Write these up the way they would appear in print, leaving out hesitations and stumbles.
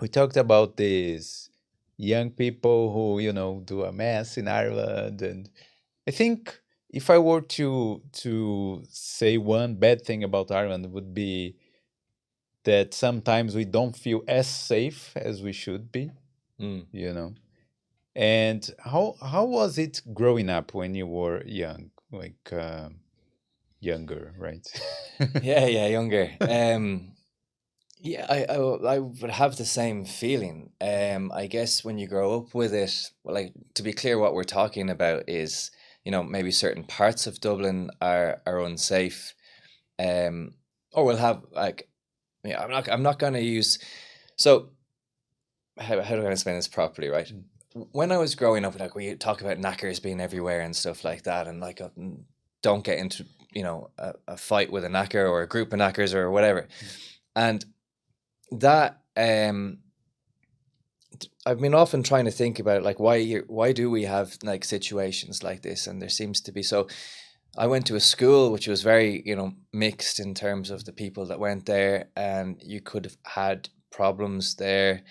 we talked about these young people who, do a mess in Ireland, and I think if I were to say one bad thing about Ireland, it would be that sometimes we don't feel as safe as we should be, Mm. you know. And how was it growing up when you were young, like younger, right? Yeah, yeah, younger. Yeah, I would have the same feeling. I guess when you grow up with it, well, like to be clear, what we're talking about is, maybe certain parts of Dublin are unsafe, um, or will have like, yeah, I'm not going to use. So how do I explain this properly, right? When I was growing up, like we talk about knackers being everywhere and stuff like that, and like don't get into a fight with a knacker or a group of knackers or whatever, and that I've been often trying to think about like why do we have like situations like this, and there seems to be. So I went to a school which was very mixed in terms of the people that went there, and you could have had problems there,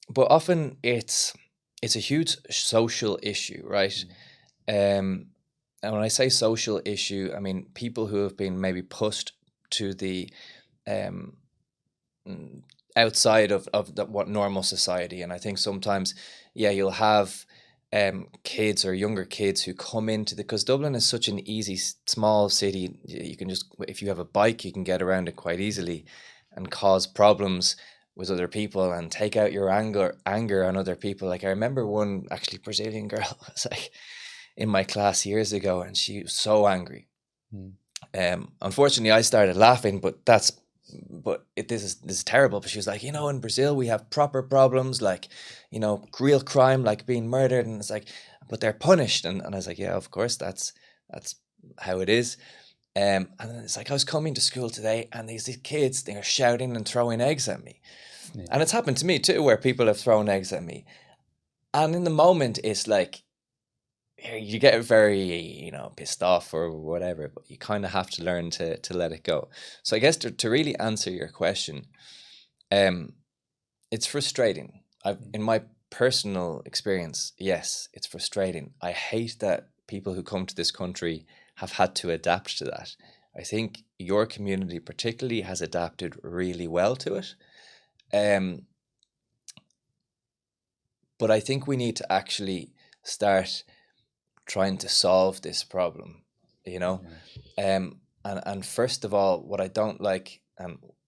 but often it's a huge social issue, right? um and when I say social issue, I mean people who have been maybe pushed to the um mm, outside of what normal society. And I think sometimes, yeah, you'll have kids or younger kids who come into the, because Dublin is such an easy small city. You can just, if you have a bike, you can get around it quite easily and cause problems with other people and take out your anger on other people. Like I remember one actually Brazilian girl was like in my class years ago, and she was so angry. Mm. Unfortunately, I started laughing, this is terrible. But she was like, in Brazil we have proper problems, like, real crime, like being murdered, and it's like, but they're punished, and I was like, yeah, of course, that's how it is. And then it's like I was coming to school today, and these kids, they are shouting and throwing eggs at me, Yeah. and it's happened to me too, where people have thrown eggs at me, and in the moment, it's like you get very pissed off or whatever, but you kind of have to learn to let it go. So I guess to really answer your question, um it's frustrating. In my personal experience, yes, it's frustrating. I hate that people who come to this country have had to adapt to that. I think your community particularly has adapted really well to it, um but I think we need to actually start trying to solve this problem, you know? And first of all, what I don't like,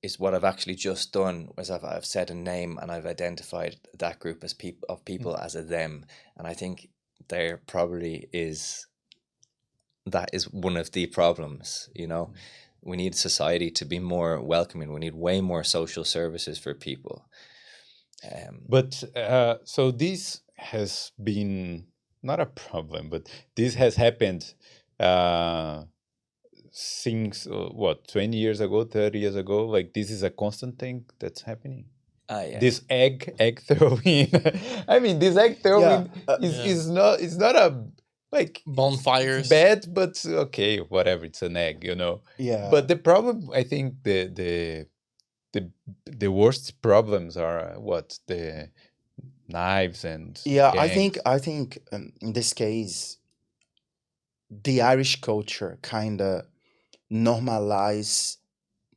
is what I've actually just done was I've said a name and I've identified that group as people as a them. And I think there probably is, that is one of the problems, you know? We need society to be more welcoming. We need way more social services for people. But so this has been not a problem, but this has happened uh, since what, 20 years ago, 30 years ago. Like this is a constant thing that's happening. Yeah. This egg throwing. I mean, this egg Yeah, throwing is not, it's not a, like, it's Bonfires. bad, but okay, whatever. It's an egg, you know. Yeah. But the problem, I think, the worst problems are what, the knives and Yeah, I think gangs. I think in this case, the Irish culture kind of normalize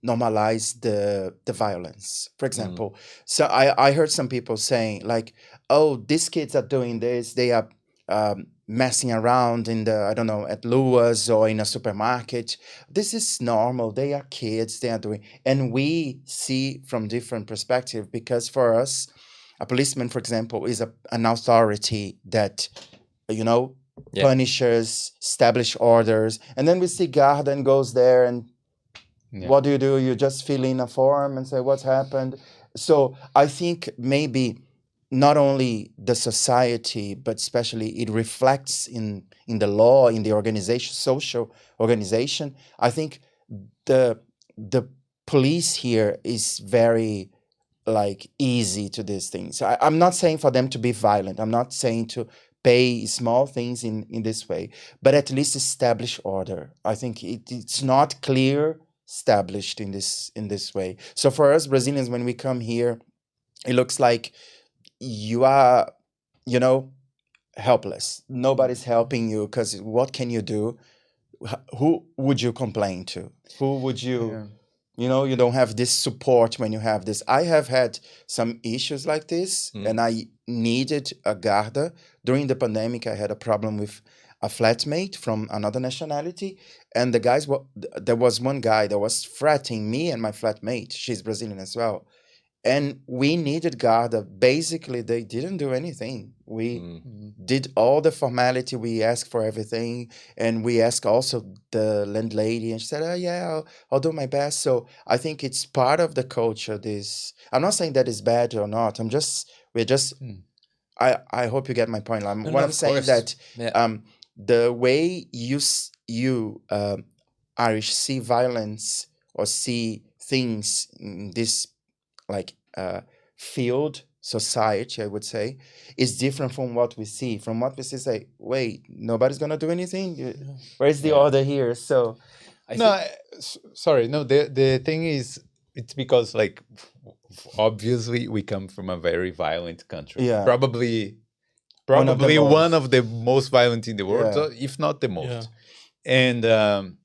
normalize the violence. For Mm, example, so I heard some people saying like, "Oh, these kids are doing this. They are messing around in the, I don't know, at Lua's or in a supermarket. This is normal. They are kids. They are doing." And we see from different perspective, because for us, a policeman, for example, is an authority that, you know, yeah. punishes, establish orders, and then we see Garden goes there and Yeah. what do? You just fill in a form and say what's happened. So I think maybe not only the society, but especially it reflects in the law, in the organization, social organization. I think the the police here is very like easy to these things. I'm not saying for them to be violent. I'm not saying to pay small things in this way, but at least establish order. I think it's not clear established in this way. So for us Brazilians, when we come here, it looks like you are, you know, helpless. Nobody's helping you because what can you do? Who would you complain to? Who would you, Yeah. you know, you don't have this support when you have this. I have had some issues like this, and I needed a Garda. During the pandemic, I had a problem with a flatmate from another nationality, and the guys were, there was one guy that was threatening me and my flatmate. She's Brazilian as well, and we needed Garda. Basically, they didn't do anything. We did all the formality. We asked for everything, and we asked also the landlady, and she said, "Oh yeah, I'll do my best." So I think it's part of the culture. This, I'm not saying that is bad or not. We're just. I hope you get my point. No, What no, I'm of saying course. that Yeah. the way you Irish see violence or see things in this like field society, I would say, is different from what we see. From what we see, say, wait, nobody's gonna do anything. Where's the Yeah. order here? So I No, think sorry. No, the thing is, it's because like obviously we come from a very violent country. yeah, Probably one of the probably one most. of the most violent in the world, Yeah. if not the most. Yeah. And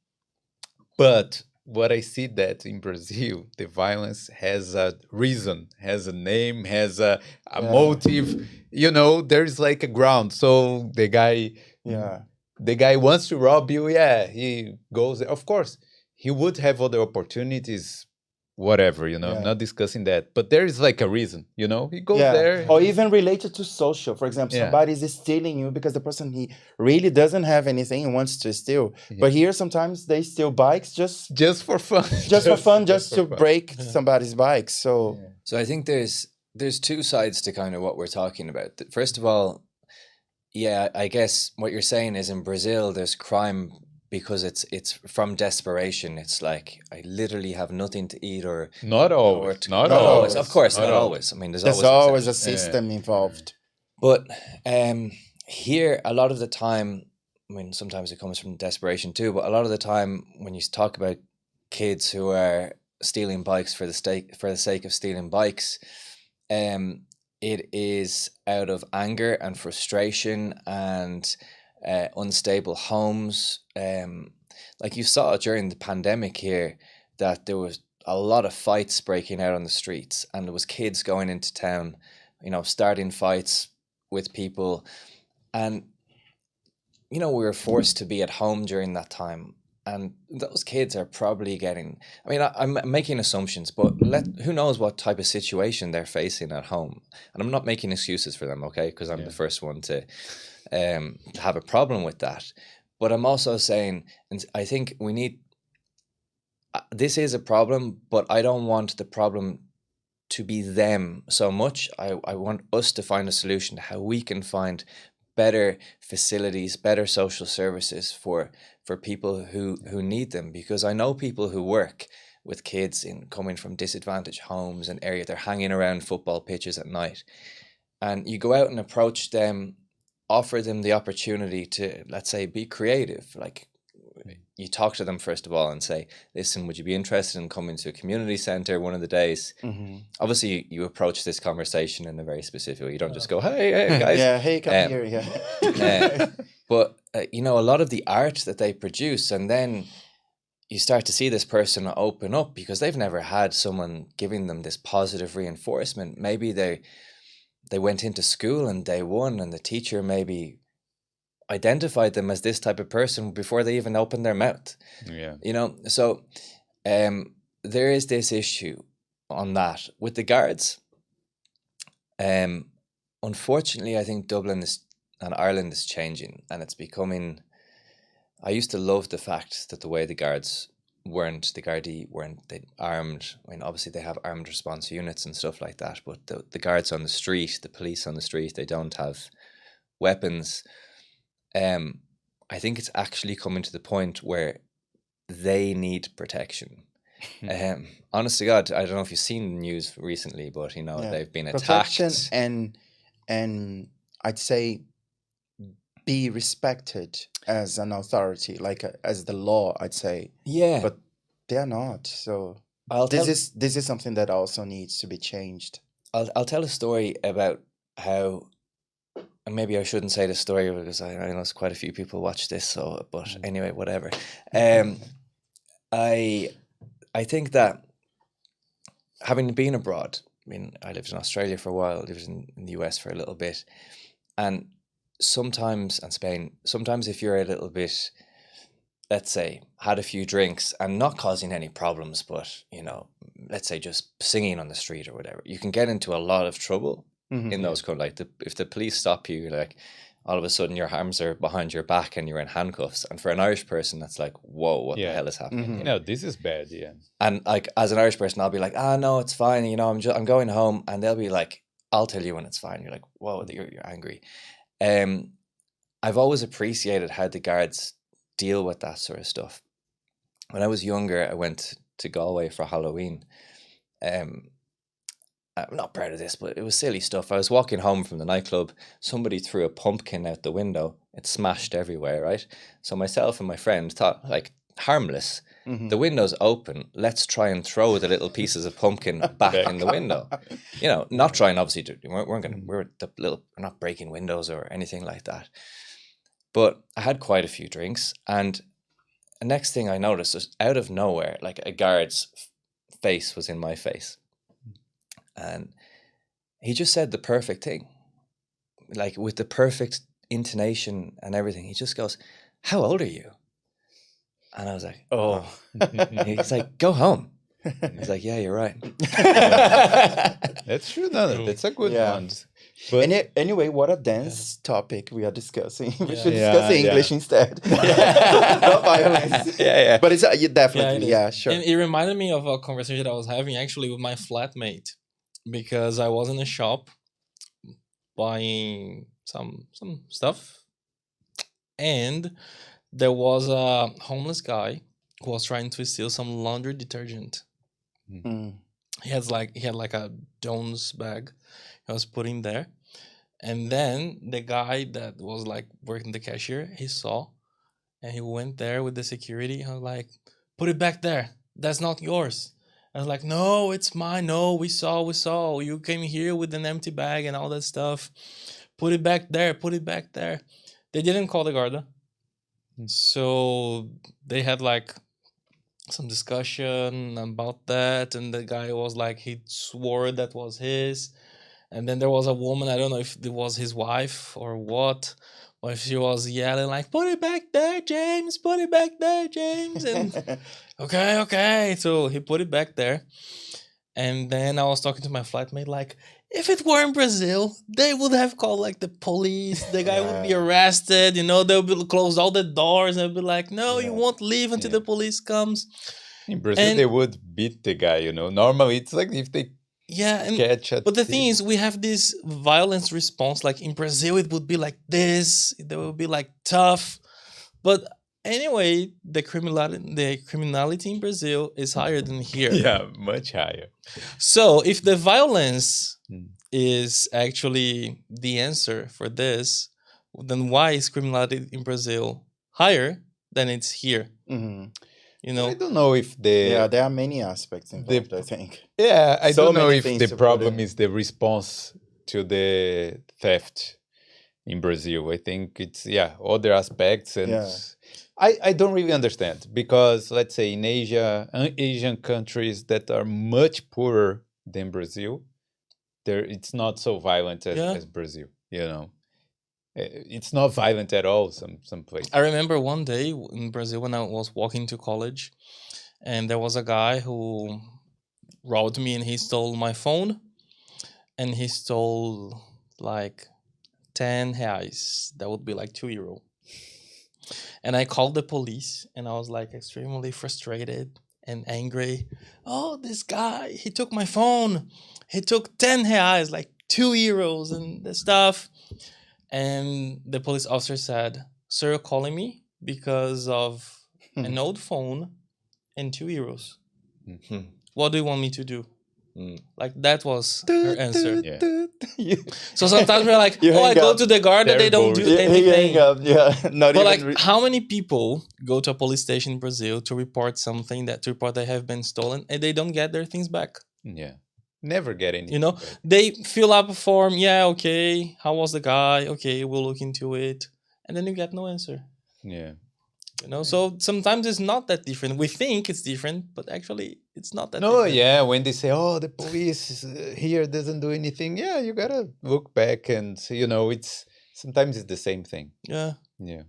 but what I see that in Brazil, the violence has a reason, has a name, has a Yeah. motive. You know, there's like a ground. So Yeah. the guy wants to rob you. Yeah, he goes there. Of course, he would have other opportunities. Whatever, you know. I'm Yeah. not discussing that, but there is like a reason. You know, he goes Yeah, there. or even related to social. For example, Yeah. somebody is stealing you because the person he really doesn't have anything and wants to steal. But here, sometimes they steal bikes Just for fun. just for fun, just for to fun. break somebody's bike. So so. I think there's two sides to kind of what we're talking about. First of all, yeah, I guess what you're saying is in Brazil there's crime because it's from desperation. It's like I literally have nothing to eat or Not always. Not Not always. Of course, Not not always. always. I mean, there's there's always always a exceptions. system involved. But here, a lot of the time, I mean, sometimes it comes from desperation too. But a lot of the time, when you talk about kids who are stealing bikes for the sake of stealing bikes, it is out of anger and frustration and unstable homes. Like you saw during the pandemic here, that there was a lot of fights breaking out on the streets, and there was kids going into town, you know, starting fights with people, and you know, we were forced to be at home during that time. And those kids are probably getting, I mean, I'm making assumptions, but who knows what type of situation they're facing at home. And I'm not making excuses for them, okay? Because I'm the first one to have a problem with that. But I'm also saying, and I think we need, this is a problem, but I don't want the problem to be them so much. I want us to find a solution to how we can find better facilities, better social services for people who need them, because I know people who work with kids in coming from disadvantaged homes and area. They're hanging around football pitches at night, and you go out and approach them, offer them the opportunity to, let's say, be creative. Like, you talk to them first of all and say, listen, would you be interested in coming to a community center one of the days? Obviously you approach this conversation in a very specific way. You don't just go, hey guys. Yeah, hey, come here. Yeah. But you know, a lot of the art that they produce, and then you start to see this person open up because they've never had someone giving them this positive reinforcement. Maybe they went into school on day one and the teacher maybe identified them as this type of person before they even opened their mouth. Yeah. You know, so there is this issue on that with the guards. Unfortunately, I think Dublin and Ireland is changing, and it's becoming, I used to love the fact that the way the Gardaí weren't they armed. I mean, obviously they have armed response units and stuff like that, but the guards on the street, the police on the street, they don't have weapons. I think it's actually coming to the point where they need protection. Honest to God, I don't know if you've seen the news recently, but you know, they've been attacked. Protection and I'd say be respected as an authority, like as the law, I'd say. Yeah, But they're not. So this this is something that also needs to be changed. I'll tell a story about how, and maybe I shouldn't say the story because I know quite a few people watch this. So, but anyway, whatever. I think that having been abroad, I mean, I lived in Australia for a while, lived in the US for a little bit, and sometimes, and Spain, sometimes if you're a little bit, let's say, had a few drinks and not causing any problems, but, you know, let's say just singing on the street or whatever, you can get into a lot of trouble in those kind of, like, if the police stop you, like, all of a sudden your arms are behind your back and you're in handcuffs. And for an Irish person, that's like, whoa, what the hell is happening? You know, this is bad, yeah. And like, as an Irish person, I'll be like, no, it's fine. You know, I'm going home. And they'll be like, I'll tell you when it's fine. You're like, whoa, you're angry. I've always appreciated how the guards deal with that sort of stuff. When I was younger, I went to Galway for Halloween. I'm not proud of this, but it was silly stuff. I was walking home from the nightclub. Somebody threw a pumpkin out the window. It smashed everywhere, right? So myself and my friend thought, like, harmless. The window's open. Let's try and throw the little pieces of pumpkin back in the window. You know, not trying, obviously, we're not breaking windows or anything like that. But I had quite a few drinks, and the next thing I noticed was, out of nowhere, like, a guard's face was in my face. And he just said the perfect thing, like, with the perfect intonation and everything. He just goes, "How old are you?" And I was like, "Oh." He's like, "Go home." He's like, "Yeah, you're right." That's true. No, that's a good one. But anyway, what a dance topic we are discussing. We should discuss English instead. Not violence. But it's definitely, sure. And it reminded me of a conversation I was having actually with my flatmate, because I was in a shop buying some stuff, and there was a homeless guy who was trying to steal some laundry detergent. He had like a Jones bag he was putting there, and then the guy that was like working the cashier, he saw, and he went there with the security. I was like, "Put it back there. That's not yours." I was like, "No, it's mine. No, we saw. You came here with an empty bag and all that stuff. Put it back there. Put it back there." They didn't call the guarda. So they had like some discussion about that. And the guy was like, he swore that was his. And then there was a woman, I don't know if it was his wife or what, or if she was yelling like, "Put it back there, James, put it back there, James." And okay. So he put it back there. And then I was talking to my flatmate like, if it were in Brazil, they would have called like the police. The guy would be arrested. You know, they'll be close all the doors and be like, "No, you won't leave until the police comes." In Brazil, they would beat the guy, you know. Normally, it's like if they catch but the thing is, we have this violence response. Like in Brazil, it would be like this. They would be like tough. But anyway, the criminality in Brazil is higher than here. Yeah, much higher. So if the violence is actually the answer for this, then why is criminality in Brazil higher than it's here? You know, I don't know if there are many aspects involved, I think. Yeah, I don't know if the problem is the response to the theft in Brazil. I think it's other aspects, and I don't really understand, because let's say in Asian countries that are much poorer than Brazil, it's not so violent as Brazil. You know, it's not violent at all. Some places. I remember one day in Brazil when I was walking to college, and there was a guy who robbed me, and he stole my phone, and he stole like 10 reais. That would be like €2. And I called the police, and I was like extremely frustrated and angry. "Oh, this guy, he took my phone. He took 10 reais, like €2 and the stuff." And the police officer said, "Sir, you're calling me because of an old phone and €2. What do you want me to do?" Like, that was her answer. So sometimes we're like, I go to the guard and they don't do anything. But like, how many people go to a police station in Brazil to report something, to report they have been stolen, and they don't get their things back? Yeah. never get anything. You know, back. they fill up a form. Yeah, okay. How was the guy? Okay, we'll look into it, and then you get no answer. Yeah. You know, so sometimes it's not that different. We think it's different, but actually, it's not that. No, different. yeah, when they say, "Oh, the police here doesn't do anything," yeah, you gotta look back and it's sometimes it's the same thing. Yeah. Yeah.